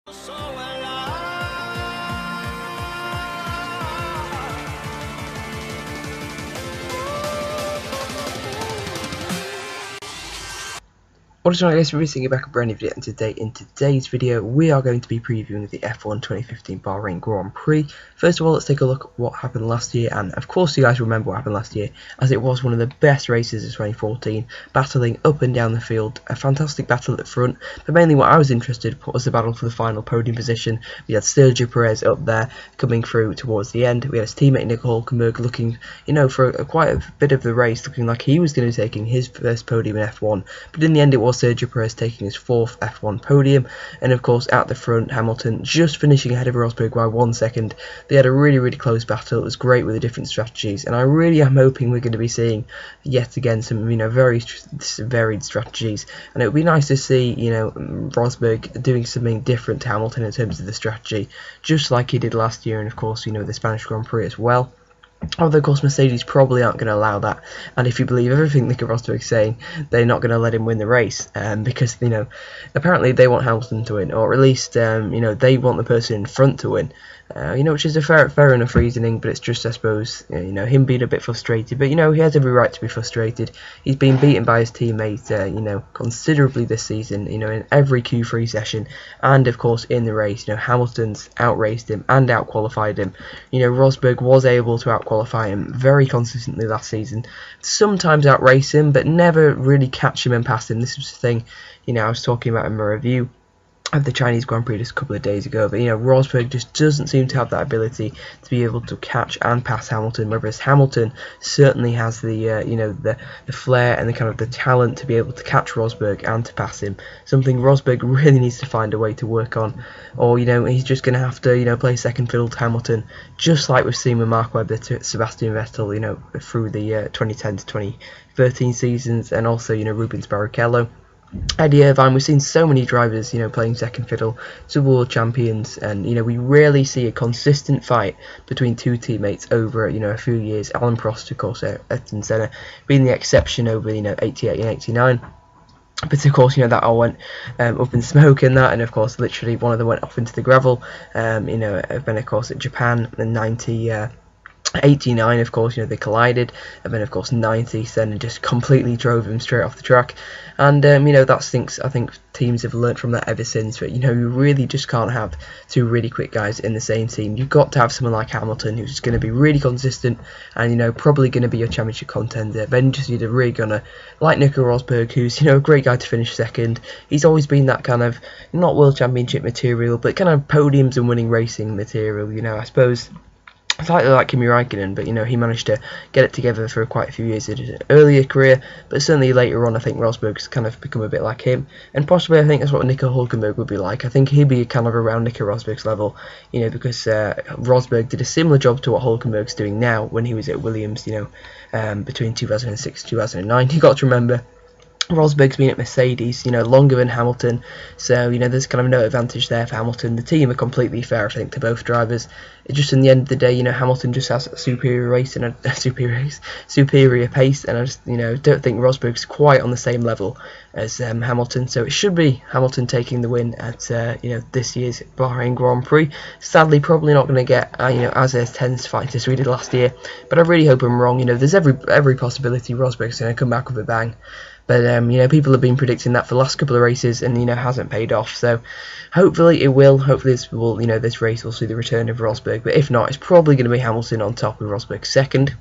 What is going on, guys? We're bringing back a brand new video, and today, in today's video, we are going to be previewing the F1 2015 Bahrain Grand Prix. First of all, let's take a look at what happened last year, and of course you guys remember what happened last year, as it was one of the best races of 2014, battling up and down the field, a fantastic battle at the front, but mainly what I was interested in was the battle for the final podium position. We had Perez up there, coming through towards the end. We had his teammate Nico Hülkenberg looking, for quite a bit of the race, looking like he was going to be taking his first podium in F1, but in the end it was Perez taking his fourth F1 podium, and of course at the front Hamilton just finishing ahead of Rosberg by 1 second. They had a really close battle. It was great with the different strategies, and I really am hoping we're going to be seeing yet again some very varied strategies, and it would be nice to see Rosberg doing something different to Hamilton in terms of the strategy, just like he did last year, and of course the Spanish Grand Prix as well. Although of course Mercedes probably aren't going to allow that, and if you believe everything Nico Rosberg's saying, they're not going to let him win the race, because apparently they want Hamilton to win, or at least they want the person in front to win. Which is a fair enough reasoning, but it's just, I suppose, him being a bit frustrated. But he has every right to be frustrated. He's been beaten by his teammate, considerably this season. In every Q3 session, and of course in the race, Hamilton's outraced him and outqualified him. Rosberg was able to outqualify him very consistently last season. Sometimes outrace him, but never really catch him and pass him. This was the thing, I was talking about in my review of the Chinese Grand Prix just a couple of days ago, but Rosberg just doesn't seem to have that ability to be able to catch and pass Hamilton, whereas Hamilton certainly has the flair and the kind of the talent to be able to catch Rosberg and to pass him, something Rosberg really needs to find a way to work on, or he's just going to have to play second fiddle to Hamilton, just like we've seen with Mark Webber to Sebastian Vettel through the 2010 to 2013 seasons, and also Rubens Barrichello, Eddie Irvine. We've seen so many drivers playing second fiddle to world champions, and we rarely see a consistent fight between two teammates over a few years. Alan Prost, of course, Ayrton Senna being the exception over 88 and 89. But of course, that all went up in smoke in that, and of course, literally one of them went off into the gravel. Then of course at Japan in 89, of course, they collided, and then of course 90, Senna just completely drove him straight off the track, and that stinks. I think teams have learnt from that ever since, but you really just can't have two really quick guys in the same team. You've got to have someone like Hamilton who's going to be really consistent, and probably going to be your championship contender. Then just you're really gonna, like Nico Rosberg, who's a great guy to finish second. He's always been that kind of not world championship material, but kind of podiums and winning racing material. I suppose slightly like Kimi Räikkönen, but he managed to get it together for quite a few years in his earlier career, but certainly later on I think Rosberg's kind of become a bit like him, and possibly I think that's what Nico Hülkenberg would be like. I think he'd be kind of around Nico Rosberg's level, because Rosberg did a similar job to what Hülkenberg's doing now when he was at Williams, between 2006 and 2009. You got to remember, Rosberg's been at Mercedes, longer than Hamilton, so there's kind of no advantage there for Hamilton. The team are completely fair, I think, to both drivers. It's just in the end of the day, Hamilton just has a superior race and a superior pace, and I just don't think Rosberg's quite on the same level as Hamilton. So it should be Hamilton taking the win at this year's Bahrain Grand Prix. Sadly, probably not going to get as tense fight as we did last year, but I really hope I'm wrong. There's every possibility Rosberg's going to come back with a bang. But people have been predicting that for the last couple of races, and hasn't paid off. So hopefully it will. Hopefully this race will see the return of Rosberg. But if not, it's probably going to be Hamilton on top with Rosberg second.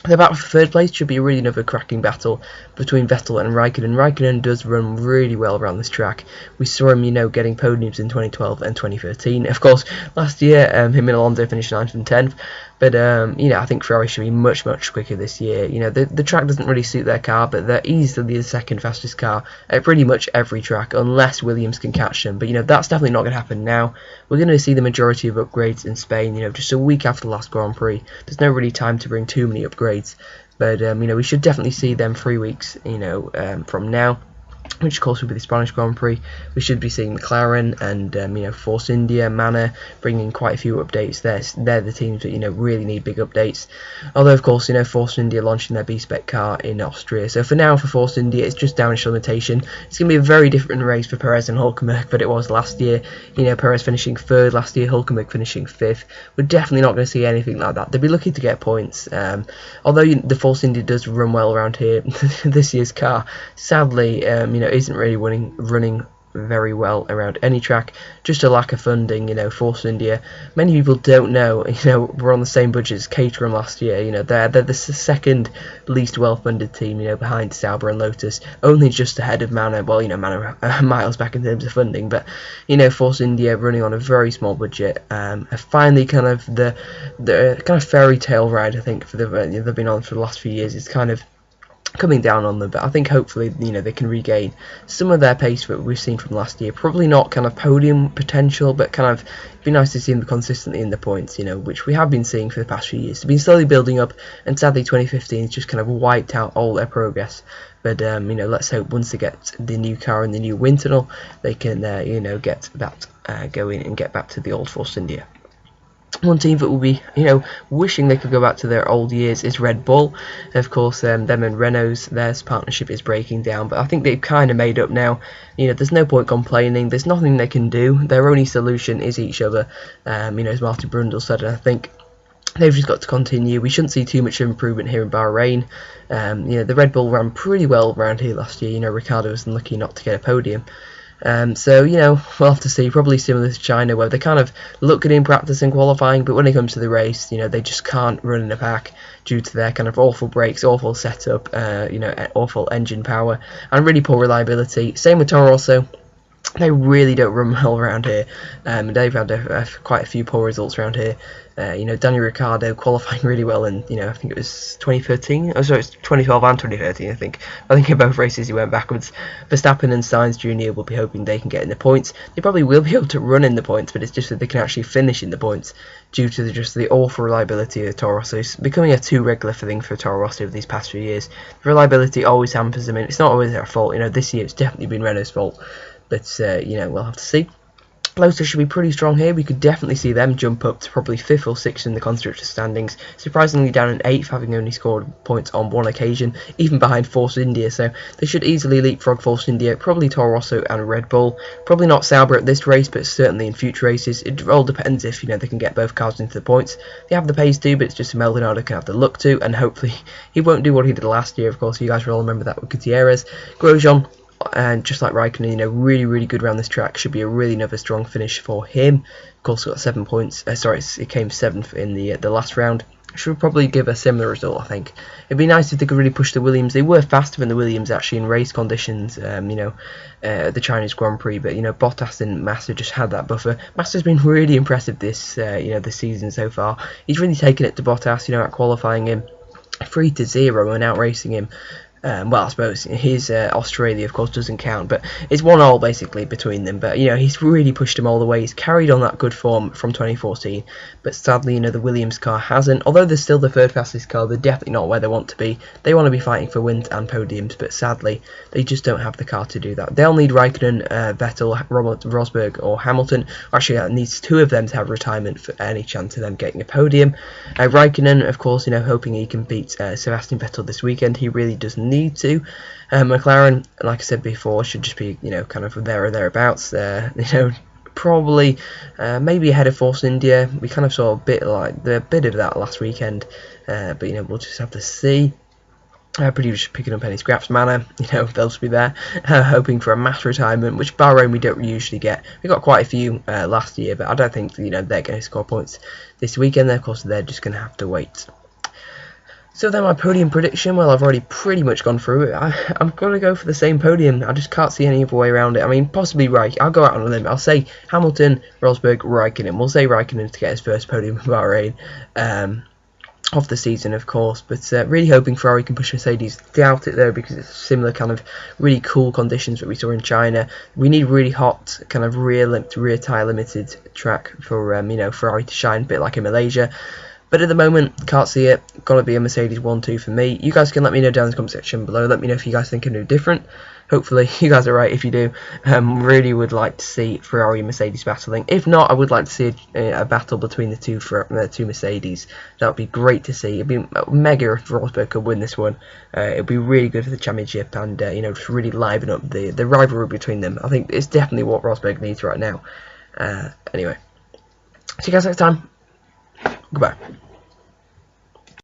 The battle for third place should be really another cracking battle between Vettel and Räikkönen. Räikkönen does run really well around this track. We saw him, getting podiums in 2012 and 2013. Of course, last year, him and Alonso finished 9th and 10th. But, I think Ferrari should be much quicker this year. The track doesn't really suit their car, but they're easily the second fastest car at pretty much every track, unless Williams can catch them. But, that's definitely not going to happen now. We're going to see the majority of upgrades in Spain, just a week after the last Grand Prix. There's no really time to bring too many upgrades. But, we should definitely see them 3 weeks, from now. which of course will be the Spanish Grand Prix. We should be seeing McLaren and Force India, Manor bringing quite a few updates there. They're the teams that really need big updates. Although of course Force India launching their B-Spec car in Austria. So for now, for Force India, it's just downhill limitation. It's going to be a very different race for Perez and Hulkenberg than it was last year. Perez finishing 3rd last year, Hulkenberg finishing 5th. We're definitely not going to see anything like that. They'll be lucky to get points. Although the Force India does run well around here, this year's car sadly isn't really running very well around any track. Just a lack of funding. Force India, many people don't know, we're on the same budget as Caterham last year. They're the second least well funded team, behind Sauber and Lotus, only just ahead of Manor. Well, Manor are miles back in terms of funding, but Force India running on a very small budget, are finally kind of the kind of fairy tale ride, I think, for they've been on for the last few years. It's kind of coming down on them, but I think hopefully they can regain some of their pace that we've seen from last year. Probably not kind of podium potential, but kind of it'd be nice to see them consistently in the points, which we have been seeing for the past few years. They've been slowly building up, and sadly 2015 has just kind of wiped out all their progress. But let's hope once they get the new car and the new wind tunnel, they can get that going and get back to the old Force India. One team that will be, wishing they could go back to their old years is Red Bull. Of course, them and Renault's, their partnership is breaking down, but I think they've kind of made up now. There's no point complaining. There's nothing they can do. Their only solution is each other. As Martin Brundle said, and I think they've just got to continue. We shouldn't see too much improvement here in Bahrain. The Red Bull ran pretty well around here last year. Ricciardo was unlucky not to get a podium. So we'll have to see. Probably similar to China, where they kind of look good in practice and qualifying, but when it comes to the race, they just can't run in a pack due to their kind of awful brakes, awful setup, awful engine power, and really poor reliability. Same with Toro Rosso. They really don't run well around here. They've had quite a few poor results around here. Daniel Ricciardo qualifying really well in, I think it was 2013. Oh, sorry, it's 2012 and 2013, I think. In both races he went backwards. Verstappen and Sainz Jr. will be hoping they can get in the points. They probably will be able to run in the points, but it's just that they can actually finish in the points due to the awful reliability of Toro Rosso. It's becoming a too regular thing for Toro Rosso over these past few years. The reliability always hampers them, and it's not always their fault. This year it's definitely been Renault's fault. But, we'll have to see. Lotus should be pretty strong here. We could definitely see them jump up to probably 5th or 6th in the constructors' standings. Surprisingly down in 8th, having only scored points on one occasion, even behind Force India. So they should easily leapfrog Force India, probably Toro Rosso and Red Bull. Probably not Sauber at this race, but certainly in future races. It all depends if, they can get both cars into the points. They have the pace to, but it's just Maldonado can have the luck to, and hopefully he won't do what he did last year. Of course, you guys will all remember that with Gutierrez. Grosjean, and just like Raikkonen, really, really good around this track. Should be a really another strong finish for him. Of course, got 7 points. It came 7th in the last round. Should probably give a similar result, I think. It'd be nice if they could really push the Williams. They were faster than the Williams actually in race conditions. The Chinese Grand Prix, but Bottas and Massa just had that buffer. Massa's been really impressive this this season so far. He's really taken it to Bottas. At qualifying him 3-0 and out racing him. Well, I suppose his Australia, of course, doesn't count, but it's 1-1 basically between them. But he's really pushed them all the way. He's carried on that good form from 2014, but sadly, the Williams car hasn't. Although they're still the 3rd fastest car, they're definitely not where they want to be. They want to be fighting for wins and podiums, but sadly, they just don't have the car to do that. They'll need Raikkonen, Vettel, Rosberg, or Hamilton. Actually, it needs 2 of them to have retirement for any chance of them getting a podium. Raikkonen, of course, hoping he can beat Sebastian Vettel this weekend. He really doesn't need to. McLaren, like I said before, should just be kind of there or thereabouts. Probably maybe ahead of Force India. We kind of saw a bit of that last weekend, but we'll just have to see. Pretty much picking up any scraps. Manor, they'll just be there, hoping for a mass retirement, which Bahrain we don't usually get. We got quite a few last year, but I don't think they're going to score points this weekend. Of course, they're just going to have to wait. So then my podium prediction, well, I've already pretty much gone through it. I'm going to go for the same podium. I just can't see any other way around it. I mean, possibly I'll go out on a limb. I'll say Hamilton, Rosberg, Raikkonen. We'll say Raikkonen to get his first podium in Bahrain of the season, of course. But really hoping Ferrari can push Mercedes. Doubt it, though, because it's similar kind of really cool conditions that we saw in China. We need really hot, kind of rear tyre limited track for, Ferrari to shine, a bit like in Malaysia. But at the moment, can't see it. Got to be a Mercedes 1-2 for me. You guys can let me know down in the comment section below. Let me know if you guys think of anything different. Hopefully you guys are right if you do. Really would like to see Ferrari and Mercedes battling. If not, I would like to see a battle between the two Mercedes. That would be great to see. It'd be mega if Rosberg could win this one. It'd be really good for the championship, and you know, just really liven up the rivalry between them. I think it's definitely what Rosberg needs right now. Anyway, see you guys next time. Goodbye.